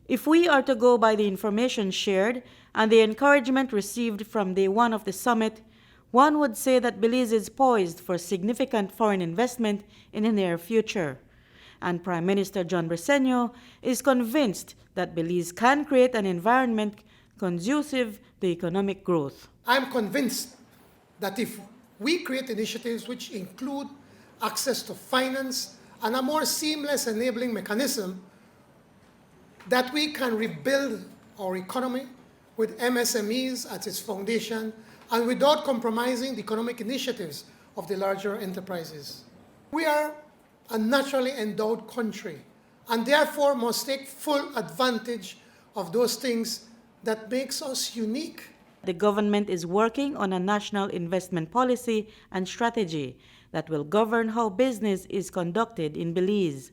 If we are to go by the information shared and the encouragement received from day one of the summit, one would say that Belize is poised for significant foreign investment in the near future. And Prime Minister John Briceño is convinced that Belize can create an environment conducive to economic growth. I'm convinced that if we create initiatives which include access to finance and a more seamless enabling mechanism, that we can rebuild our economy with MSMEs at its foundation and without compromising the economic initiatives of the larger enterprises. We are a naturally endowed country and therefore must take full advantage of those things that makes us unique. The government is working on a national investment policy and strategy that will govern how business is conducted in Belize.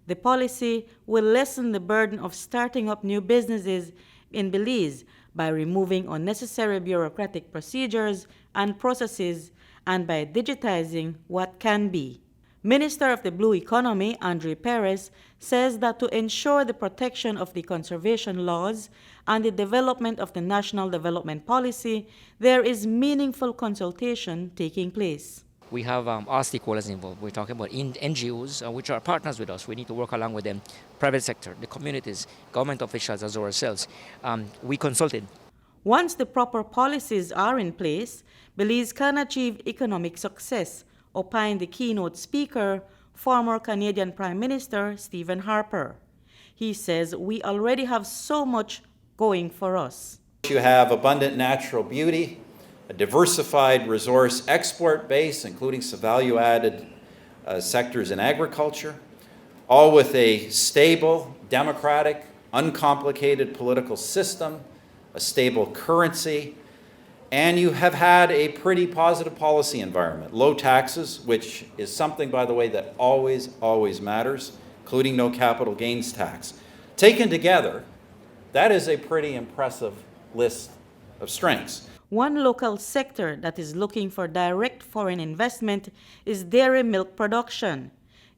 The policy will lessen the burden of starting up new businesses in Belize by removing unnecessary bureaucratic procedures and processes and by digitizing what can be. Minister of the Blue Economy, Andre Perez, says that to ensure the protection of the conservation laws and the development of the National Development Policy, there is meaningful consultation taking place. We have our stakeholders involved. We're talking about NGOs, which are partners with us. We need to work along with them, private sector, the communities, government officials, as ourselves. We consulted. Once the proper policies are in place, Belize can achieve economic success, opined the keynote speaker, former Canadian Prime Minister Stephen Harper. He says we already have so much going for us. You have abundant natural beauty, a diversified resource export base, including some value-added sectors in agriculture, all with a stable, democratic, uncomplicated political system, a stable currency, and you have had a pretty positive policy environment. Low taxes, which is something, by the way, that always matters, including no capital gains tax. Taken together, that is a pretty impressive list of strengths. One local sector that is looking for direct foreign investment is dairy milk production.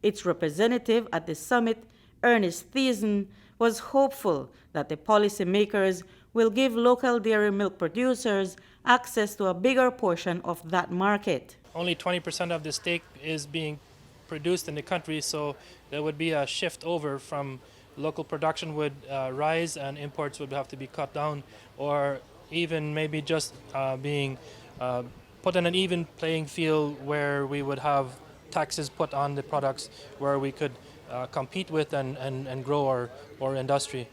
Its representative at the summit, Ernest Thiessen, was hopeful that the policymakers will give local dairy milk producers access to a bigger portion of that market. Only 20% of the steak is being produced in the country, so there would be a shift over from local production would rise and imports would have to be cut down, or even maybe just being put in an even playing field where we would have taxes put on the products where we could compete with and grow our industry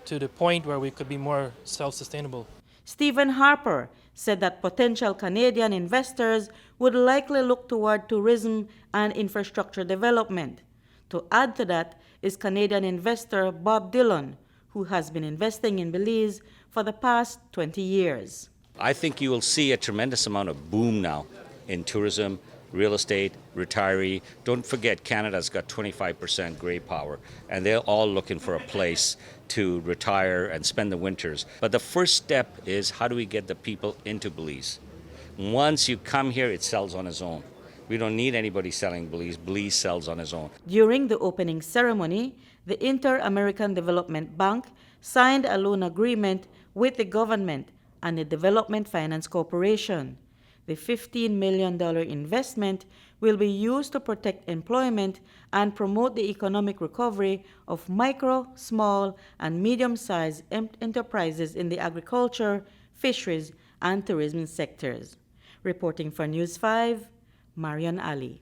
to the point where we could be more self-sustainable. Stephen Harper said that potential Canadian investors would likely look toward tourism and infrastructure development. To add to that is Canadian investor Bob Dillon, who has been investing in Belize for the past 20 years. I think you will see a tremendous amount of boom now in tourism, real estate, retiree. Don't forget, Canada's got 25% gray power, and they're all looking for a place to retire and spend the winters. But the first step is, how do we get the people into Belize? Once you come here, it sells on its own. We don't need anybody selling Belize. Belize sells on its own. During the opening ceremony, the Inter-American Development Bank signed a loan agreement with the government and the Development Finance Corporation. The $15 million investment will be used to protect employment and promote the economic recovery of micro, small, and medium-sized enterprises in the agriculture, fisheries, and tourism sectors. Reporting for News 5, Marion Ali.